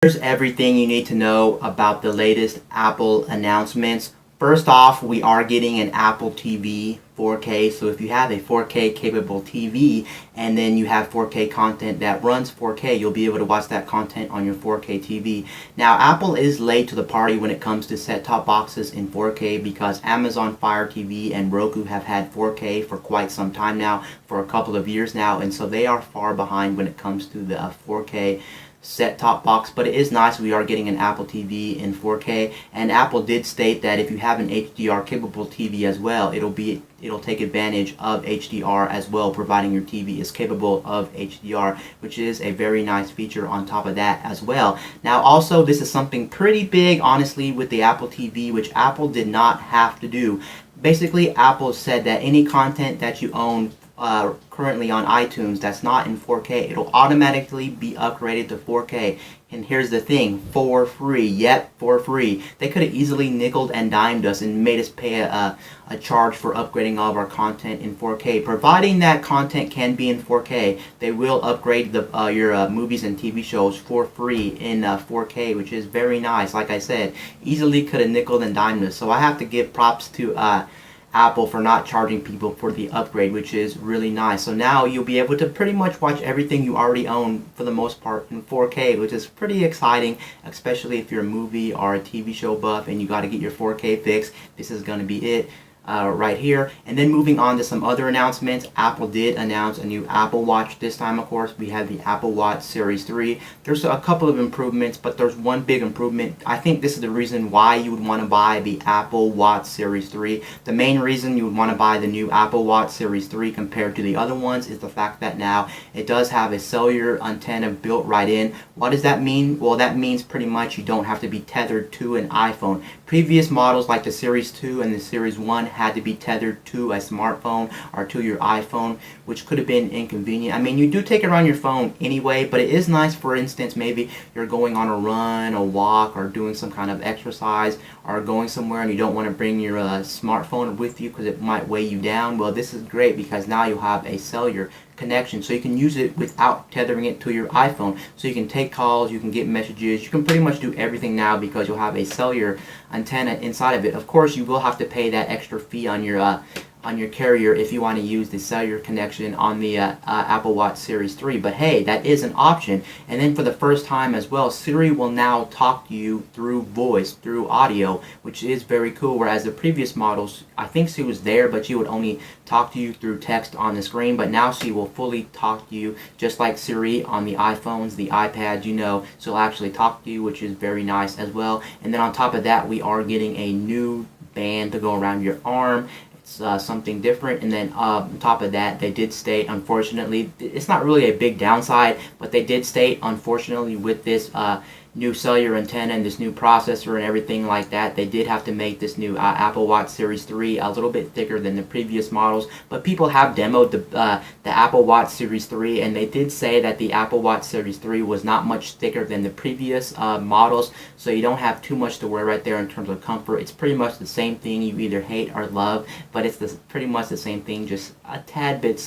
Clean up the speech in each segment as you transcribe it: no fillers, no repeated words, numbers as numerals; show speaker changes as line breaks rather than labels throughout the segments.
Here's everything you need to know about the latest Apple announcements. First off, we are getting an Apple TV 4K. So if you have a 4K capable TV and then you have 4K content that runs 4K, you'll be able to watch that content on your 4K TV. Now, Apple is late to the party when it comes to set-top boxes in 4K because Amazon Fire TV and Roku have had 4K for quite some time now, for a couple of years now, and so they are far behind when it comes to the 4K set-top box. But it is nice we are getting an Apple TV in 4K, and Apple did state that if you have an HDR capable TV as well, it'll take advantage of HDR as well, providing your TV is capable of HDR, which is a very nice feature on top of that as well. Now also, this is something pretty big honestly with the Apple TV, which Apple did not have to do. Basically, Apple said that any content that you own currently on iTunes that's not in 4K, it'll automatically be upgraded to 4K. And here's the thing, for free. Yep, for free. They could have easily nickeled and dimed us and made us pay a charge for upgrading all of our content in 4K. Providing that content can be in 4K, they will upgrade your movies and TV shows for free in 4K, which is very nice. Like I said, easily could have nickeled and dimed us. So I have to give props to Apple for not charging people for the upgrade, which is really nice. So now you'll be able to pretty much watch everything you already own for the most part in 4K, which is pretty exciting, especially if you're a movie or a TV show buff and you got to get your 4K fix. This is going to be it. Right here. And then moving on to some other announcements, Apple did announce a new Apple Watch. This time, of course, we have the Apple Watch Series 3. There's a couple of improvements, but there's one big improvement. I think this is the reason why you would want to buy the Apple Watch Series 3. The main reason you would want to buy the new Apple Watch Series 3 compared to the other ones is the fact that now it does have a cellular antenna built right in. What does that mean? Well, that means pretty much you don't have to be tethered to an iPhone. Previous models like the Series 2 and the Series 1 had to be tethered to a smartphone or to your iPhone, which could have been inconvenient. I mean, you do take it around your phone anyway, but it is nice, for instance, maybe you're going on a run, a walk, or doing some kind of exercise, or going somewhere and you don't want to bring your smartphone with you because it might weigh you down. Well, this is great because now you'll have a cellular connection, so you can use it without tethering it to your iPhone. So you can take calls, you can get messages, you can pretty much do everything now because you'll have a cellular antenna inside of it. Of course, you will have to pay that extra fee on your carrier if you want to use the cellular connection on the Apple Watch Series 3, but hey, that is an option. And then for the first time as well, Siri will now talk to you through voice, through audio, which is very cool, whereas the previous models, I think she was there, but she would only talk to you through text on the screen, but now she will fully talk to you just like Siri on the iPhones, the iPads, she'll actually talk to you, which is very nice as well. And then on top of that, we are getting a new band to go around your arm. Something different. And then on top of that, they did state, unfortunately, it's not really a big downside, but they did state, unfortunately, with this new cellular antenna and this new processor and everything like that, they did have to make this new Apple Watch Series 3 a little bit thicker than the previous models. But people have demoed the Apple Watch Series 3, and they did say that the Apple Watch Series 3 was not much thicker than the previous models, so you don't have too much to wear right there in terms of comfort. It's pretty much the same thing you either hate or love, but it's pretty much the same thing, just a tad bit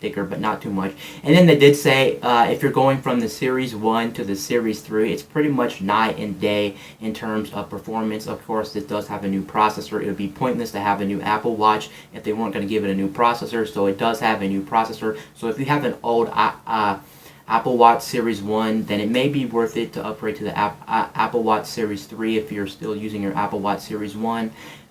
thicker, but not too much. And then they did say if you're going from the Series 1 to the Series 3, it's pretty much night and day in terms of performance. Of course, it does have a new processor. It would be pointless to have a new Apple Watch if they weren't going to give it a new processor, so it does have a new processor. So if you have an old Apple Watch Series 1, then it may be worth it to upgrade to the Apple Watch Series 3 if you're still using your Apple Watch Series 1,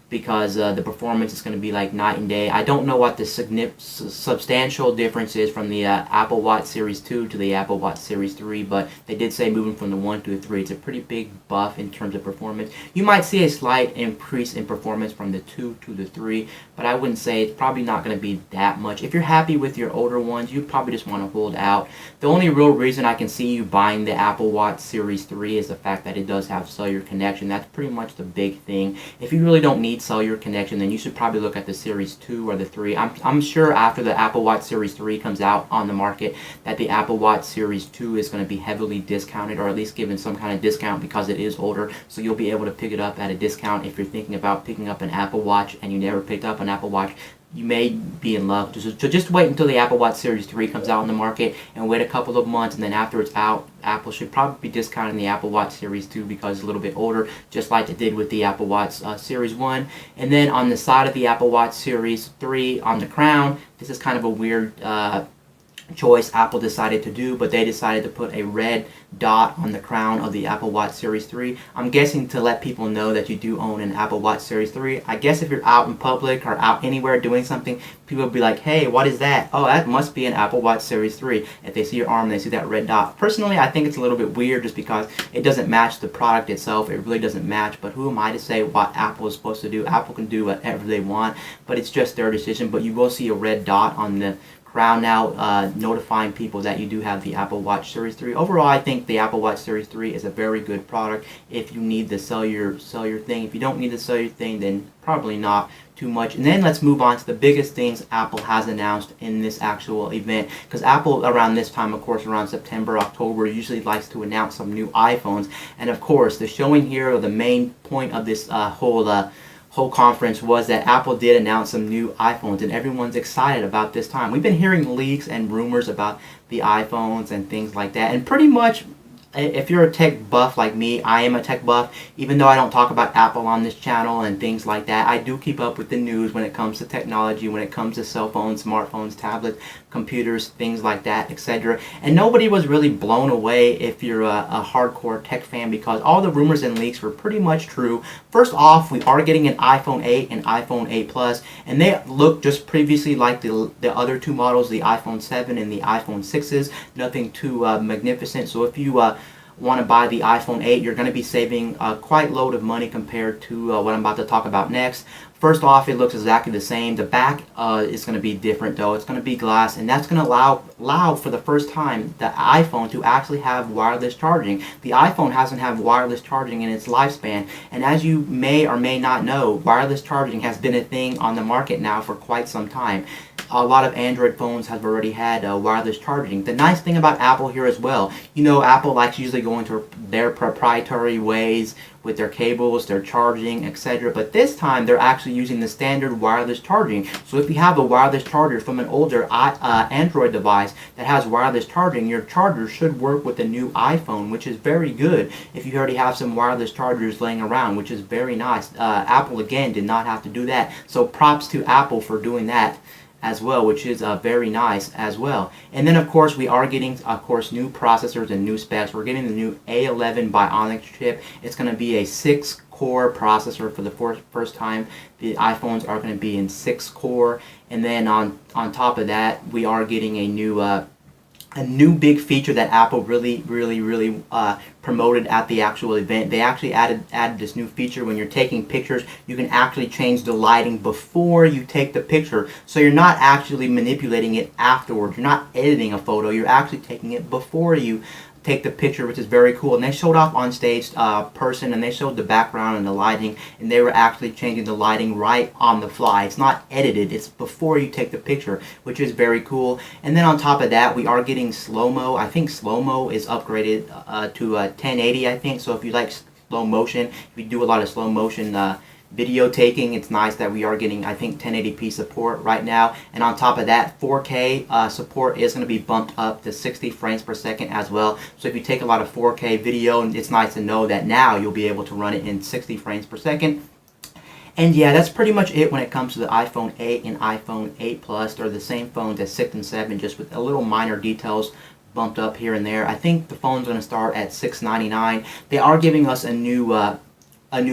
because the performance is going to be like night and day. I don't know what the substantial difference is from the Apple Watch Series 2 to the Apple Watch Series 3, but they did say moving from the 1 to the 3, it's a pretty big buff in terms of performance. You might see a slight increase in performance from the 2 to the 3, but I wouldn't say it's probably not going to be that much. If you're happy with your older ones, you probably just want to hold out. The only real reason I can see you buying the Apple Watch Series 3 is the fact that it does have cellular connection. That's pretty much the big thing. If you really don't need cellular connection, then you should probably look at the Series 2 or the 3. I'm sure after the Apple Watch Series 3 comes out on the market that the Apple Watch Series 2 is going to be heavily discounted, or at least given some kind of discount because it is older, so you'll be able to pick it up at a discount if you're thinking about picking up an Apple Watch and you never picked up an Apple Watch. you may be in luck. So just wait until the Apple Watch Series 3 comes out in the market, and wait a couple of months, and then after it's out, Apple should probably be discounting the Apple Watch Series 2 because it's a little bit older, just like it did with the Apple Watch Series 1. And then on the side of the Apple Watch Series 3, on the crown, this is kind of a weird choice Apple decided to do, but they decided to put a red dot on the crown of the Apple Watch Series 3. I'm guessing to let people know that you do own an Apple Watch Series 3. I guess if you're out in public or out anywhere doing something, people will be like, hey, what is that? Oh, that must be an Apple Watch Series 3. If they see your arm and they see that red dot. Personally, I think it's a little bit weird just because it doesn't match the product itself. It really doesn't match, but who am I to say what Apple is supposed to do? Apple can do whatever they want, but it's just their decision. But you will see a red dot on the crown now, notifying people that you do have the Apple Watch Series 3. Overall, I think the Apple Watch Series 3 is a very good product if you need the cellular thing. If you don't need the cellular thing, then probably not too much. And then let's move on to the biggest things Apple has announced in this actual event, because Apple around this time, of course, around September, October, usually likes to announce some new iPhones. And of course, the showing here, or the main point of this whole conference, was that Apple did announce some new iPhones, and everyone's excited about this time. We've been hearing leaks and rumors about the iPhones and things like that, and pretty much, if you're a tech buff like me, I am a tech buff, even though I don't talk about Apple on this channel and things like that, I do keep up with the news when it comes to technology, when it comes to cell phones, smartphones, tablets, computers, things like that, etc. And nobody was really blown away if you're a hardcore tech fan, because all the rumors and leaks were pretty much true. First off, we are getting an iPhone 8 and iPhone 8 Plus, and they look just previously like the other two models, the iPhone 7 and the iPhone 6s. Nothing too magnificent. So if you want to buy the iPhone 8, you're going to be saving quite a load of money compared to what I'm about to talk about next. First off, it looks exactly the same. The back is going to be different though. It's going to be glass, and that's going to allow for the first time the iPhone to actually have wireless charging. The iPhone hasn't had wireless charging in its lifespan, and as you may or may not know, wireless charging has been a thing on the market now for quite some time. A lot of Android phones have already had wireless charging. The nice thing about Apple here as well, you know, Apple likes usually going to their proprietary ways with their cables, their charging, etc. But this time they're actually using the standard wireless charging. So if you have a wireless charger from an older Android device that has wireless charging, your charger should work with the new iPhone, which is very good if you already have some wireless chargers laying around, which is very nice. Apple, again, did not have to do that. So props to Apple for doing that as well, which is very nice as well. And then of course we are getting, of course, new processors and new specs. We're getting the new A11 Bionic chip. It's going to be a 6-core processor for the first time. The iPhones are going to be in 6-core, and then on top of that, we are getting a new big feature that Apple really promoted at the actual event. They actually added this new feature. When you're taking pictures, you can actually change the lighting before you take the picture, so you're not actually manipulating it afterwards. You're not editing a photo, you're actually taking it before you take the picture, which is very cool. And they showed off on stage person, and they showed the background and the lighting, and they were actually changing the lighting right on the fly. It's not edited, it's before you take the picture, which is very cool. And then on top of that, we are getting slow-mo. I think slow-mo is upgraded to 1080, I think. So if you like slow motion, if you do a lot of slow motion video taking, it's nice that we are getting, I think, 1080p support right now. And on top of that, 4K support is going to be bumped up to 60 frames per second as well. So if you take a lot of 4K video, it's nice to know that now you'll be able to run it in 60 frames per second. And yeah, that's pretty much it when it comes to the iPhone 8 and iPhone 8 Plus. They're the same phones as 6 and 7, just with a little minor details bumped up here and there. I think the phone's going to start at $699. They are giving us a new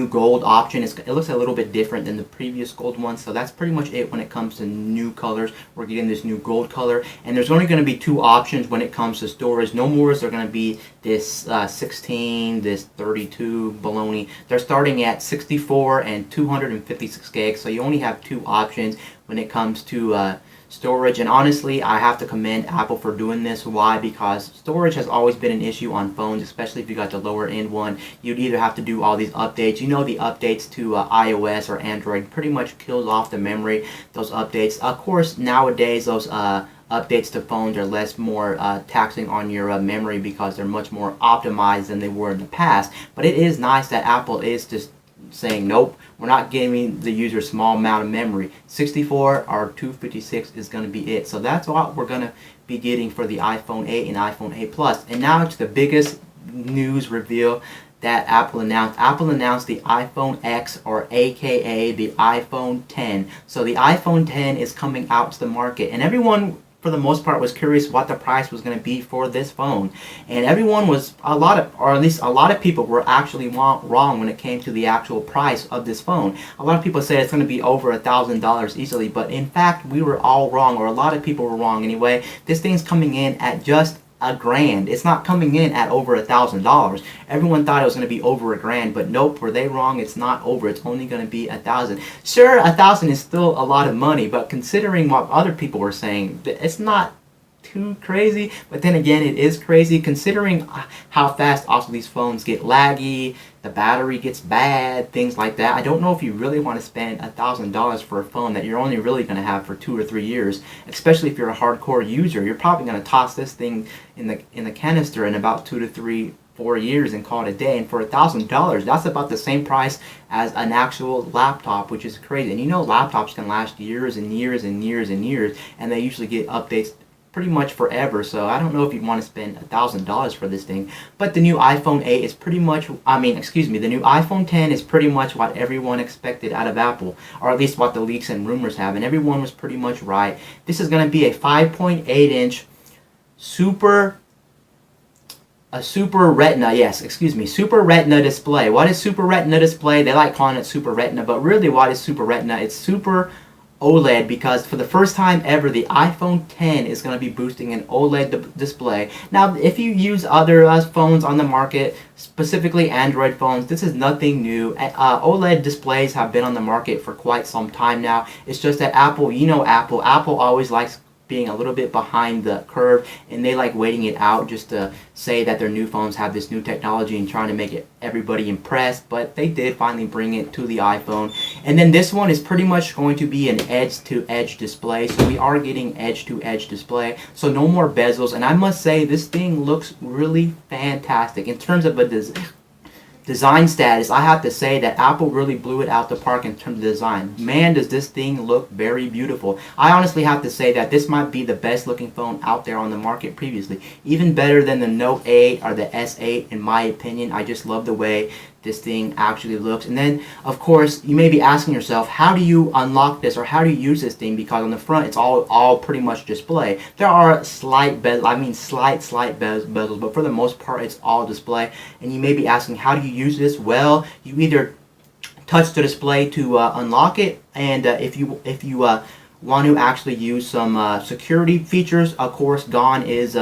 gold option. It looks a little bit different than the previous gold one, so that's pretty much it when it comes to new colors. We're getting this new gold color, and there's only going to be 2 options when it comes to storage. No more is there going to be this 16, this 32 baloney. They're starting at 64 and 256 gigs, so you only have 2 options when it comes to storage. And honestly, I have to commend Apple for doing this. Why? Because storage has always been an issue on phones, especially if you got the lower end one. You'd either have to do all these updates. You know, the updates to iOS or Android pretty much kills off the memory, those updates. Of course, nowadays those updates to phones are more taxing on your memory because they're much more optimized than they were in the past. But it is nice that Apple is just saying nope, we're not giving the user a small amount of memory. 64 or 256 is going to be it. So that's what we're going to be getting for the iPhone 8 and iPhone 8 Plus. And now to the biggest news reveal that Apple announced. Apple announced the iPhone X, or aka the iPhone 10. So the iPhone 10 is coming out to the market, and everyone for the most part was curious what the price was going to be for this phone. And everyone was, or at least a lot of people were actually wrong when it came to the actual price of this phone. A lot of people said it's going to be over $1,000 easily, but in fact we were all wrong, or a lot of people were wrong anyway. This thing's coming in at just $1,000. It's not coming in at over $1,000. Everyone thought it was going to be over $1,000, but nope, were they wrong? It's not over. It's only going to be $1,000. Sure, $1,000 is still a lot of money, but considering what other people were saying, it's not too crazy. But then again, it is crazy considering how fast also these phones get laggy, the battery gets bad, things like that. I don't know if you really want to spend $1,000 for a phone that you're only really going to have for 2 or 3 years, especially if you're a hardcore user. You're probably going to toss this thing in the canister in about 2 to 3 4 years and call it a day. And for $1,000, that's about the same price as an actual laptop, which is crazy. And you know, laptops can last years and years and years and years, and they usually get updates pretty much forever. So I don't know if you'd want to spend $1,000 for this thing. But the new iPhone 8 is pretty much, the new iPhone 10 is pretty much what everyone expected out of Apple, or at least what the leaks and rumors have, and everyone was pretty much right. This is going to be a 5.8-inch Super Retina display. What is Super Retina display? They like calling it Super Retina, but really what is Super Retina? It's Super OLED, because for the first time ever, the iPhone 10 is going to be boosting an OLED display. Now, if you use other phones on the market, specifically Android phones, this is nothing new. OLED displays have been on the market for quite some time now. It's just that Apple, Apple always likes being a little bit behind the curve, and they like waiting it out just to say that their new phones have this new technology and trying to make everybody impressed. But they did finally bring it to the iPhone. And then this one is pretty much going to be an edge-to-edge display, so we are getting edge-to-edge display, so no more bezels. And I must say, this thing looks really fantastic in terms of a design status. I have to say that Apple really blew it out the park in terms of design. Man, does this thing look very beautiful. I honestly have to say that this might be the best looking phone out there on the market previously. Even better than the Note 8 or the S8 in my opinion. I just love the way this thing actually looks. And then of course you may be asking yourself, how do you unlock this, or how do you use this thing? Because on the front it's all pretty much display. There are slight bezels, but for the most part it's all display. And you may be asking, how do you use this? Well, you either touch the display to unlock it, and if you want to actually use some security features, of course gone is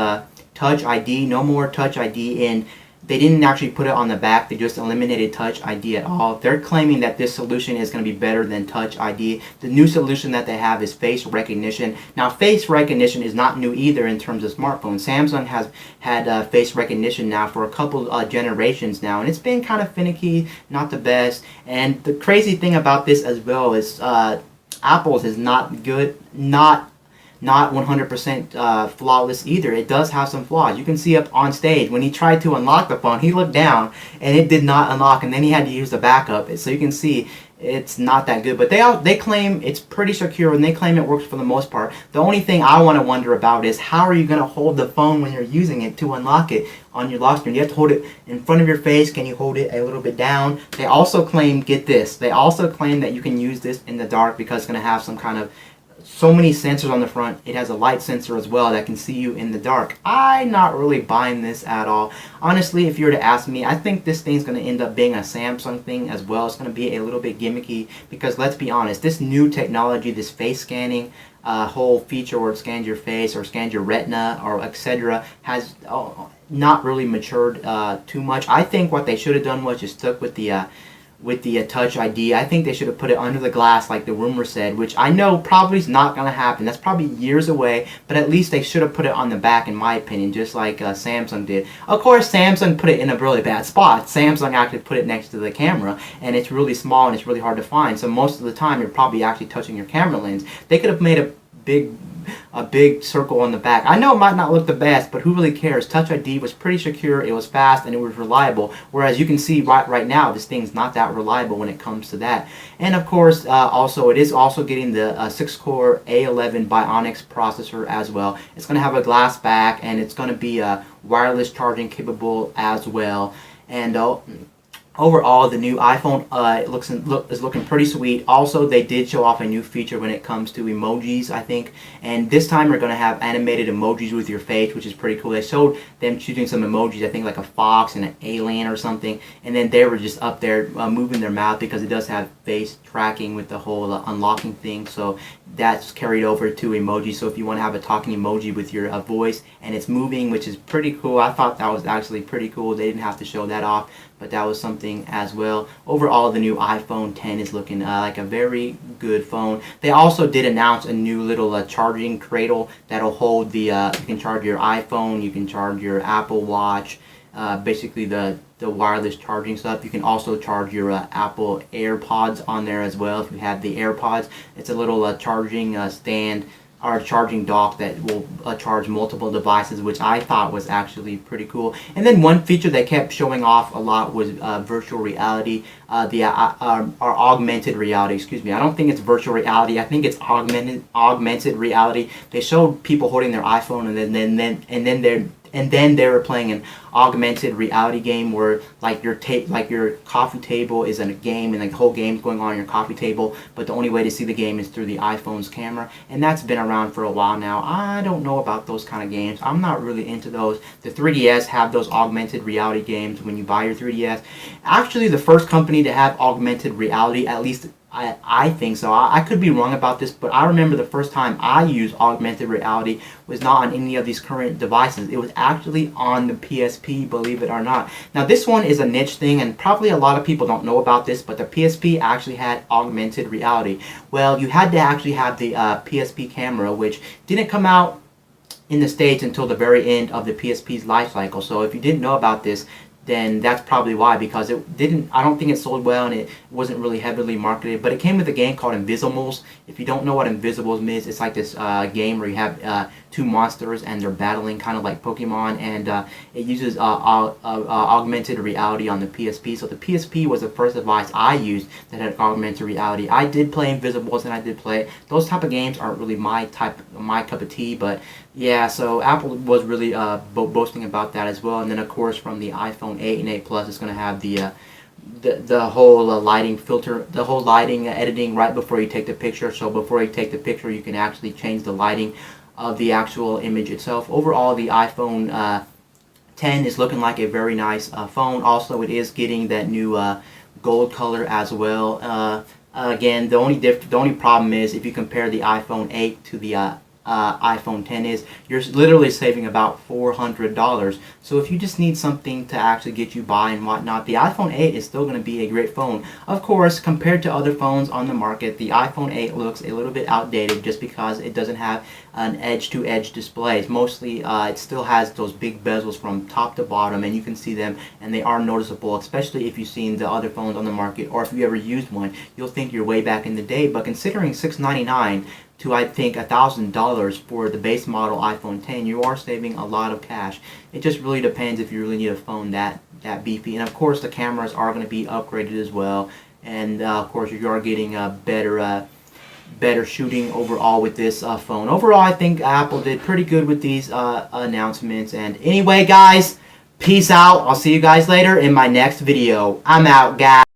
Touch ID. No more Touch ID, and they didn't actually put it on the back. They just eliminated Touch ID at all. They're claiming that this solution is going to be better than Touch ID. The new solution that they have is face recognition. Now, face recognition is not new either in terms of smartphones. Samsung has had face recognition now for a couple generations now, and it's been kind of finicky, not the best. And the crazy thing about this as well is Apple's is not good, not 100% flawless either. It does have some flaws. You can see up on stage when he tried to unlock the phone, he looked down and it did not unlock, and then he had to use the backup. So you can see it's not that good. But they claim it's pretty secure, and they claim it works for the most part. The only thing I want to wonder about is, how are you going to hold the phone when you're using it to unlock it on your lock screen? You have to hold it in front of your face. Can you hold it a little bit down? They also claim, get this, they also claim that you can use this in the dark because it's going to have some kind of so many sensors on the front. It has a light sensor as well that can see you in the dark. I'm not really buying this at all. Honestly, if you were to ask me, I think this thing's going to end up being a Samsung thing as well. It's going to be a little bit gimmicky because, let's be honest, this new technology, this face scanning whole feature where it scans your face or scans your retina or etc. has not really matured too much. I think what they should have done was just stuck with the Touch ID. I think they should have put it under the glass like the rumor said, which I know probably is not going to happen. That's probably years away, but at least they should have put it on the back, in my opinion, just like Samsung did. Of course, Samsung put it in a really bad spot. Samsung actually put it next to the camera, and it's really small and it's really hard to find, so most of the time you're probably actually touching your camera lens. They could have made a big circle on the back. I know it might not look the best, but who really cares? Touch ID was pretty secure, it was fast, and it was reliable. Whereas you can see right now, this thing's not that reliable when it comes to that. And of course, also it is also getting the 6-core A11 Bionics processor as well. It's going to have a glass back, and it's going to be wireless charging capable as well. And overall, the new iPhone is looking pretty sweet. Also, they did show off a new feature when it comes to emojis, I think. And this time we're going to have animated emojis with your face, which is pretty cool. They showed them choosing some emojis, I think like a fox and an alien or something. And then they were just up there moving their mouth because it does have face tracking with the whole unlocking thing. So that's carried over to emoji. So if you want to have a talking emoji with your voice and it's moving, which is pretty cool. I thought that was actually pretty cool. They didn't have to show that off, but that was something as well. Overall, the new iPhone 10 is looking like a very good phone. They also did announce a new little charging cradle that'll hold the, you can charge your iPhone, you can charge your Apple Watch, basically the wireless charging stuff. You can also charge your Apple AirPods on there as well if you have the AirPods. It's a little charging stand or charging dock that will charge multiple devices, which I thought was actually pretty cool. And then one feature that kept showing off a lot was virtual reality, or augmented reality, excuse me. I don't think it's virtual reality. I think it's augmented reality. They showed people holding their iPhone and then they were playing an augmented reality game where like your coffee table is in a game and the whole game's going on your coffee table, but the only way to see the game is through the iPhone's camera. And that's been around for a while now. I don't know about those kind of games. I'm not really into those. The 3DS have those augmented reality games when you buy your 3DS. Actually, the first company to have augmented reality, at least I think so. I could be wrong about this, but I remember the first time I used augmented reality was not on any of these current devices. It was actually on the PSP, believe it or not. Now this one is a niche thing, and probably a lot of people don't know about this, but the PSP actually had augmented reality. Well, you had to actually have the PSP camera, which didn't come out in the States until the very end of the PSP's life cycle. So if you didn't know about this, then that's probably why, because I don't think it sold well and it wasn't really heavily marketed. But it came with a game called Invisimals. If you don't know what Invisimals is, it's like this game where you have two monsters and they're battling, kind of like Pokemon, and it uses augmented reality on the PSP. So the PSP was the first device I used that had augmented reality. I did play Invisibles and I did play it. Those type of games aren't really my cup of tea, but yeah, so Apple was really boasting about that as well. And then of course from the iPhone 8 and 8 Plus, it's going to have the whole lighting filter, the whole lighting editing right before you take the picture. So before you take the picture, you can actually change the lighting of the actual image itself. Overall, the iPhone 10 is looking like a very nice phone. Also, it is getting that new gold color as well. Again, the only problem is if you compare the iPhone 8 to the iPhone 10 is, you're literally saving about $400. So if you just need something to actually get you by and whatnot, the iPhone 8 is still going to be a great phone. Of course, compared to other phones on the market, the iPhone 8 looks a little bit outdated just because it doesn't have an edge-to-edge display. Mostly, it still has those big bezels from top to bottom, and you can see them, and they are noticeable, especially if you've seen the other phones on the market, or if you ever used one, you'll think you're way back in the day. But considering $699 to I think $1,000 for the base model iPhone 10, you are saving a lot of cash. It just really depends if you really need a phone that beefy. And of course the cameras are going to be upgraded as well, and of course you are getting a better shooting overall with this phone. Overall, I think Apple did pretty good with these announcements. And anyway guys, peace out. I'll see you guys later in my next video. I'm out, guys.